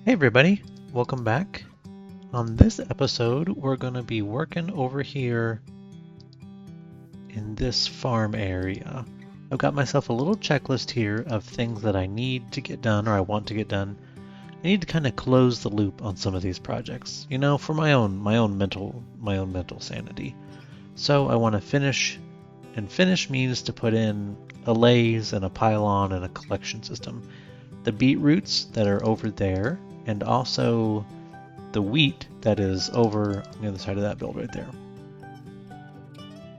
Hey everybody, welcome back. On this episode, we're going to be working over here in this farm area. I've got myself a little checklist here of things that I need to get done or I want to get done. I need to kind of close the loop on some of these projects, you know, for my own mental sanity. So I want to finish, and finish means to put in a lathe and a pylon and a collection system. The beetroots that are over there, and also the wheat that is over on the other side of that build right there.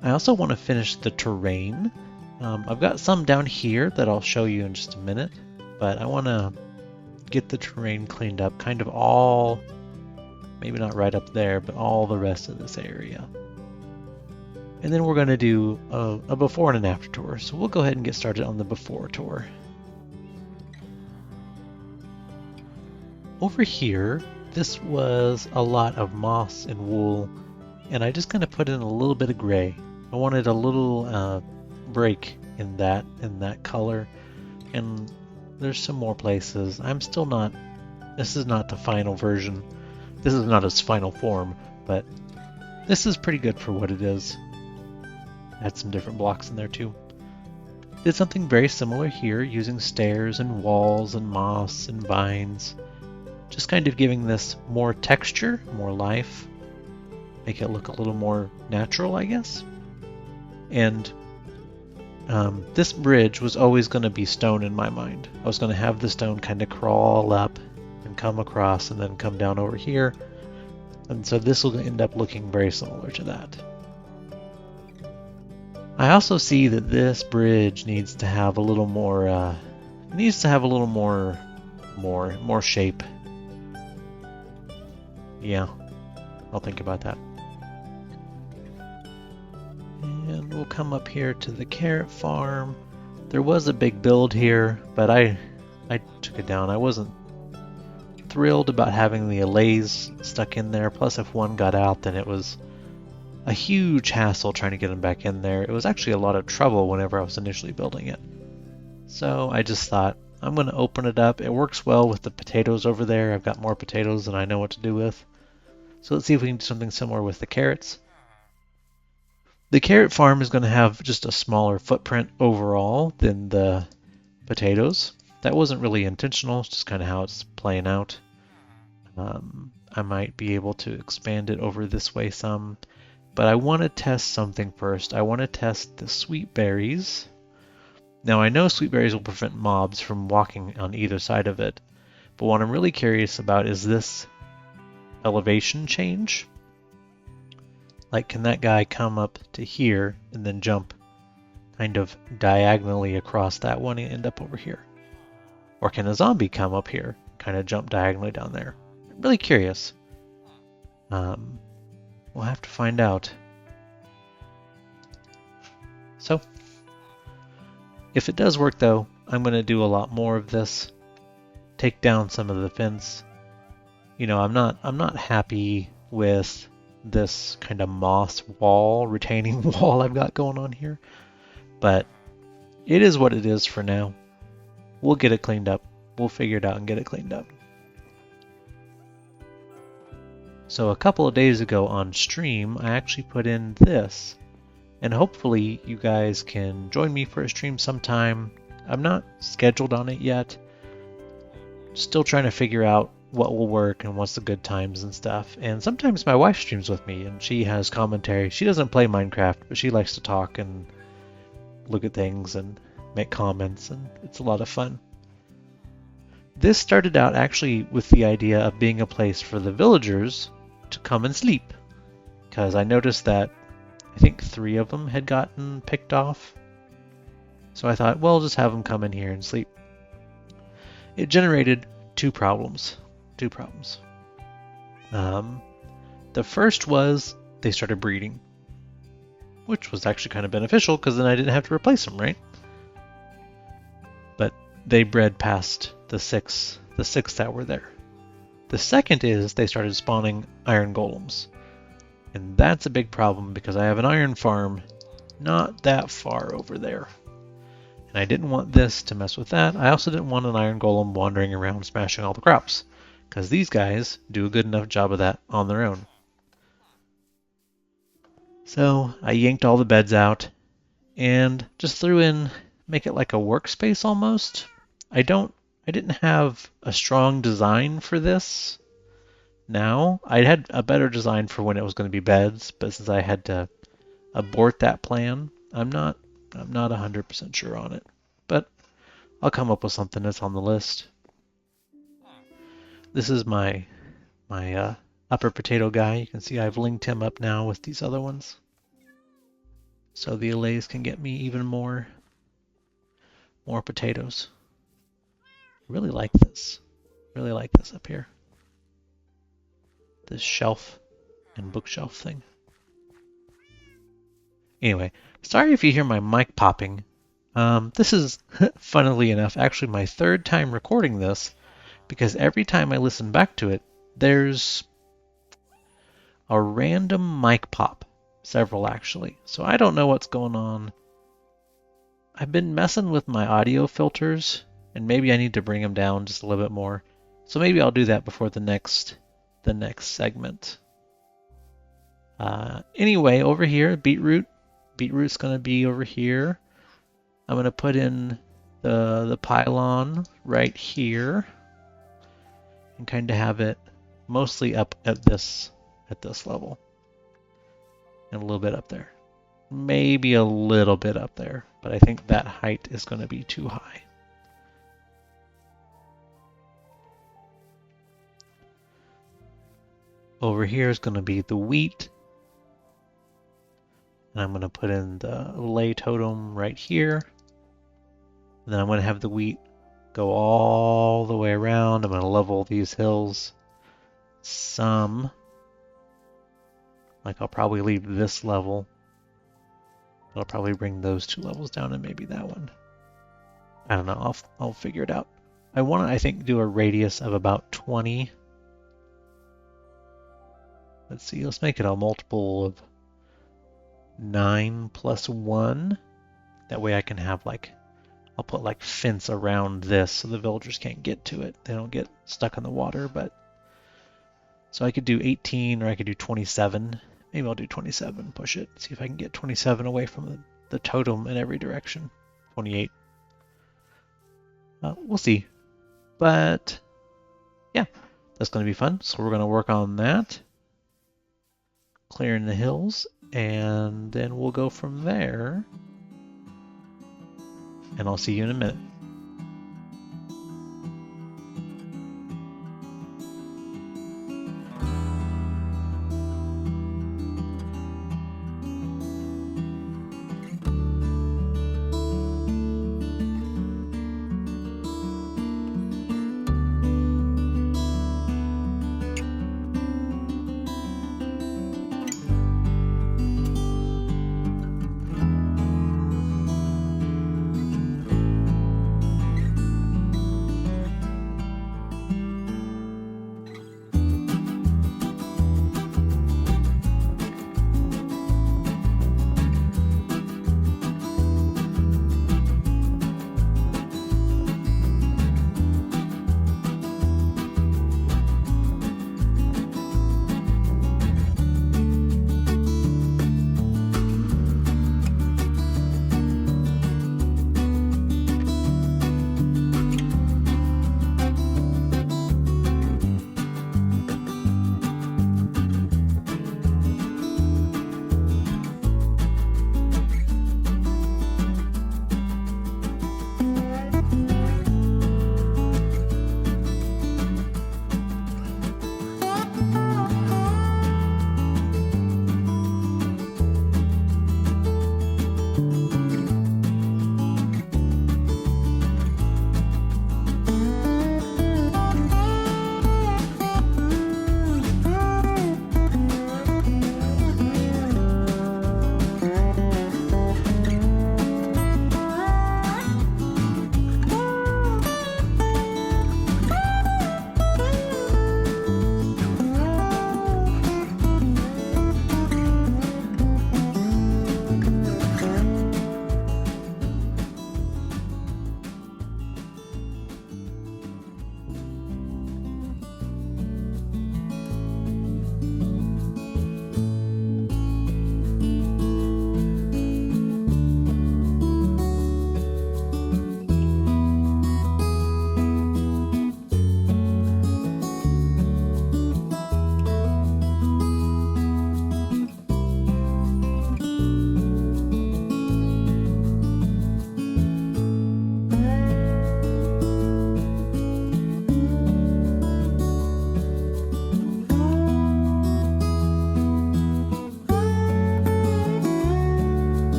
I also want to finish the terrain. I've got some down here that I'll show you in just a minute, but I want to get the terrain cleaned up, kind of all, maybe not right up there, but all the rest of this area. And then we're going to do a before and an after tour. So we'll go ahead and get started on the before tour. Over here, this was a lot of moss and wool, and I just kind of put in a little bit of gray. I wanted a little break in that color, and there's some more places. This is not the final version. This is not its final form, but this is pretty good for what it is. Add some different blocks in there too. Did something very similar here using stairs and walls and moss and vines. Just kind of giving this more texture, more life. Make it look a little more natural, I guess. And this bridge was always going to be stone in my mind. I was going to have the stone kind of crawl up and come across and then come down over here. And so this will end up looking very similar to that. I also see that this bridge needs to have a little more, more shape. Yeah, I'll think about that. And we'll come up here to the carrot farm. There was a big build here, but I took it down. I wasn't thrilled about having the allays stuck in there. Plus, if one got out, then it was a huge hassle trying to get them back in there. It was actually a lot of trouble whenever I was initially building it. So I just thought, I'm going to open it up. It works well with the potatoes over there. I've got more potatoes than I know what to do with. So let's see if we can do something similar with the carrots. The carrot farm is going to have just a smaller footprint overall than the potatoes. That wasn't really intentional, it's just kind of how it's playing out. I might be able to expand it over this way some, but I want to test something first. I want to test the sweet berries. Now I know sweet berries will prevent mobs from walking on either side of it, but what I'm really curious about is this elevation change. Like, can that guy come up to here and then jump kind of diagonally across that one and end up over here? Or can a zombie come up here and kind of jump diagonally down there? I'm really curious. We'll have to find out. So, if it does work though, I'm going to do a lot more of this. Take down some of the fence. You know, I'm not happy with this kind of moss wall, retaining wall I've got going on here, but it is what it is for now. We'll get it cleaned up. We'll figure it out and get it cleaned up. So a couple of days ago on stream, I actually put in this, and hopefully you guys can join me for a stream sometime. I'm not scheduled on it yet. Still trying to figure out what will work and what's the good times and stuff. And sometimes my wife streams with me and she has commentary. She doesn't play Minecraft, but she likes to talk and look at things and make comments, and it's a lot of fun. This started out actually with the idea of being a place for the villagers to come and sleep, because I noticed that I think 3 of them had gotten picked off. So I thought, well, just have them come in here and sleep. It generated two problems. The first was they started breeding, which was actually kind of beneficial because then I didn't have to replace them, right? But they bred past the six that were there. The second is they started spawning iron golems, and that's a big problem because I have an iron farm not that far over there. And I didn't want this to mess with that. I also didn't want an iron golem wandering around smashing all the crops, because these guys do a good enough job of that on their own. So I yanked all the beds out and just threw in, make it like a workspace almost. I didn't have a strong design for this now. I had a better design for when it was going to be beds, but since I had to abort that plan, I'm not 100% sure on it. But I'll come up with something that's on the list. This is my upper potato guy. You can see I've linked him up now with these other ones. So the allays can get me even more potatoes. Really like this. Really like this up here. This shelf and bookshelf thing. Anyway, sorry if you hear my mic popping. This is, funnily enough, actually my third time recording this, because every time I listen back to it, there's a random mic pop. Several, actually. So I don't know what's going on. I've been messing with my audio filters, and maybe I need to bring them down just a little bit more. So maybe I'll do that before the next segment. Anyway, over here, beetroot. Beetroot's going to be over here. I'm going to put in the pylon right here and kind of have it mostly up at this level and a little bit up there. Maybe a little bit up there, but I think that height is going to be too high. Over here is going to be the wheat. And I'm going to put in the lay totem right here. And then I'm going to have the wheat go all the way around. I'm going to level these hills some. Like I'll probably leave this level. I'll probably bring those two levels down and maybe that one. I don't know. I'll figure it out. I want to, I think, do a radius of about 20. Let's see. Let's make it a multiple of 9 plus 1. That way I can have I'll put fence around this so the villagers can't get to it. They don't get stuck in the water, but so I could do 18 or I could do 27. Maybe I'll do 27, push it, see if I can get 27 away from the totem in every direction. 28. We'll see. But yeah, that's going to be fun. So we're going to work on that. Clearing the hills, and then we'll go from there. And I'll see you in a minute.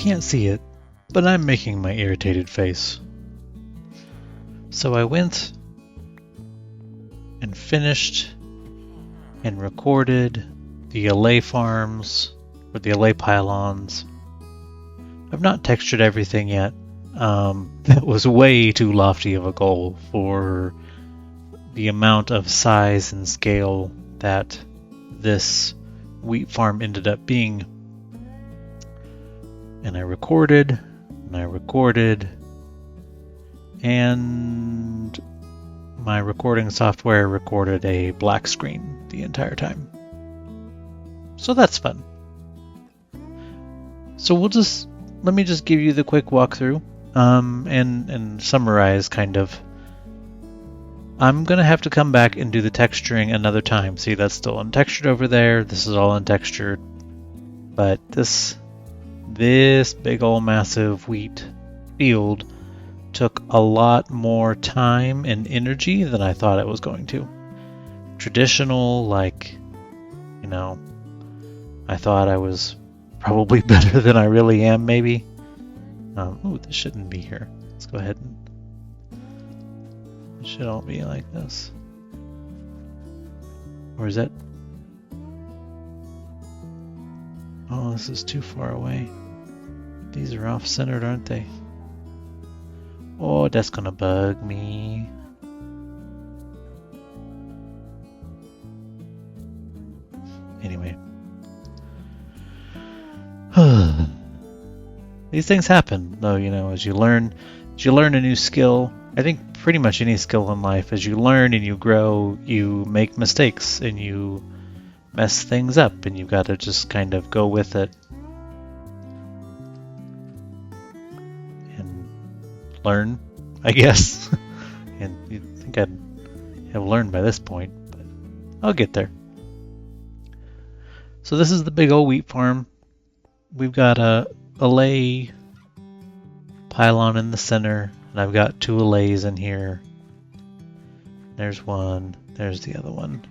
can't see it, but I'm making my irritated face. So I went and finished and recorded the allay farms, or the allay pylons. I've not textured everything yet. That was way too lofty of a goal for the amount of size and scale that this wheat farm ended up being. And I recorded, and my recording software recorded a black screen the entire time. So that's fun. So let me just give you the quick walkthrough, and summarize kind of. I'm going to have to come back and do the texturing another time. See, that's still untextured over there. This is all untextured. But this big old massive wheat field took a lot more time and energy than I thought it was going to. Traditional, like, I thought I was probably better than I really am, maybe. This shouldn't be here. Let's go ahead and... It should all be like this. Or is that... Oh, this is too far away. These are off-centered, aren't they? Oh, that's gonna bug me. Anyway. These things happen, though, as you learn a new skill. I think pretty much any skill in life, as you learn and you grow, you make mistakes and you mess things up, and you've got to just kind of go with it and learn, I guess. And you'd think I'd have learned by this point, but I'll get there. So this is the big old wheat farm. We've got a allay pylon in the center, and I've got 2 allays in here. There's one, there's the other one.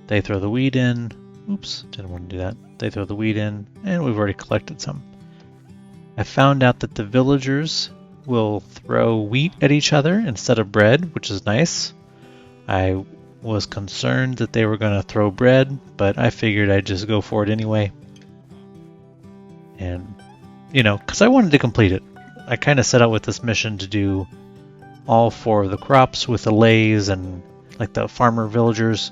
They throw the wheat in. Oops, didn't want to do that. They throw the wheat in, and we've already collected some. I found out that the villagers will throw wheat at each other instead of bread, which is nice. I was concerned that they were going to throw bread, but I figured I'd just go for it anyway. And, because I wanted to complete it. I kind of set out with this mission to do all 4 of the crops with allays, and like the farmer villagers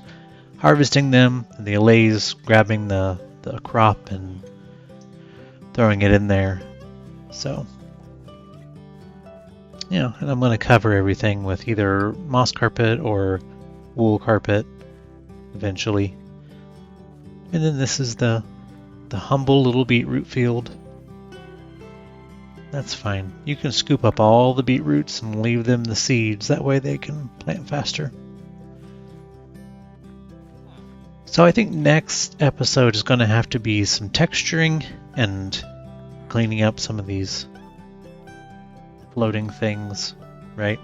harvesting them, and the allays grabbing the crop and throwing it in there. So, and I'm going to cover everything with either moss carpet or wool carpet eventually. And then this is the humble little beetroot field. That's fine. You can scoop up all the beetroots and leave them the seeds. That way they can plant faster. So I think next episode is going to have to be some texturing and cleaning up some of these floating things, right?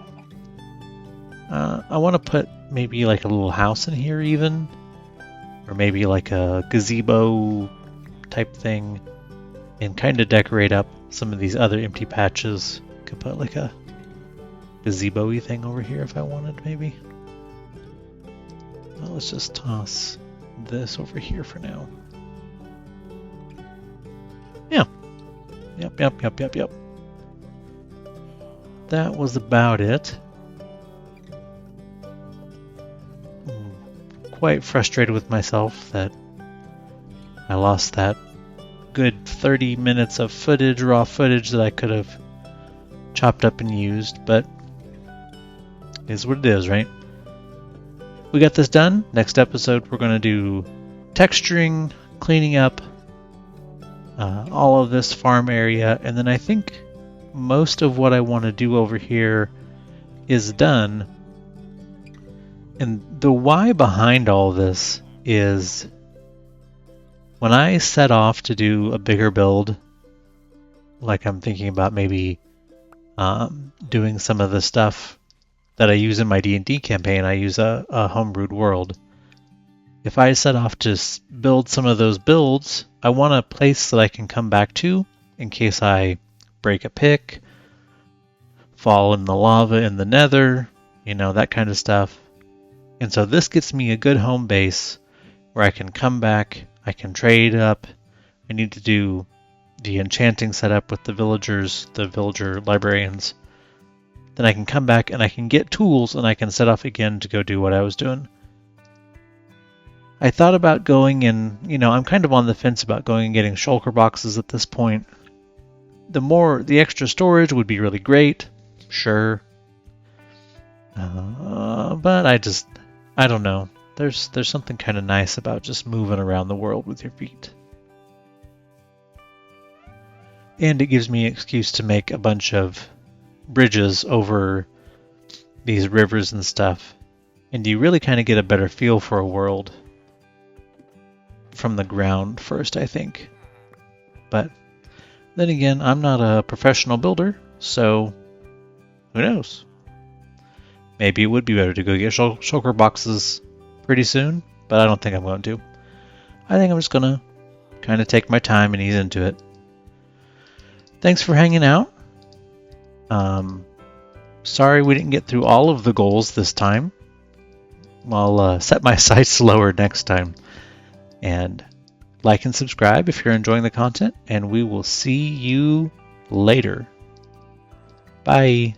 I want to put maybe like a little house in here even, or maybe like a gazebo type thing, and kind of decorate up some of these other empty patches. Could put like a gazebo-y thing over here if I wanted, maybe. Well, let's just toss this over here for now. Yeah. Yep. That was about it. Quite frustrated with myself that I lost that good 30 minutes of footage, raw footage that I could have chopped up and used, but it is what it is, right? We got this done. Next episode, we're going to do texturing, cleaning up all of this farm area, and then I think most of what I want to do over here is done. And the why behind all this is when I set off to do a bigger build, like I'm thinking about maybe doing some of the stuff that I use in my D&D campaign. I use a homebrewed world. If I set off to build some of those builds, I want a place that I can come back to in case I break a pick, fall in the lava in the nether, that kind of stuff. And so this gets me a good home base where I can come back, I can trade up. I need to do the enchanting setup with the villagers, the villager librarians. Then I can come back and I can get tools and I can set off again to go do what I was doing. I thought about going and, I'm kind of on the fence about going and getting shulker boxes at this point. The extra storage would be really great, sure. But I don't know. There's something kind of nice about just moving around the world with your feet. And it gives me an excuse to make a bunch of bridges over these rivers and stuff. And you really kind of get a better feel for a world from the ground first, I think. But then again, I'm not a professional builder, so who knows? Maybe it would be better to go get shulker boxes pretty soon, but I don't think I'm going to. I think I'm just going to kind of take my time and ease into it. Thanks for hanging out. Sorry we didn't get through all of the goals this time. I'll set my sights lower next time. And like and subscribe if you're enjoying the content, and we will see you later. Bye.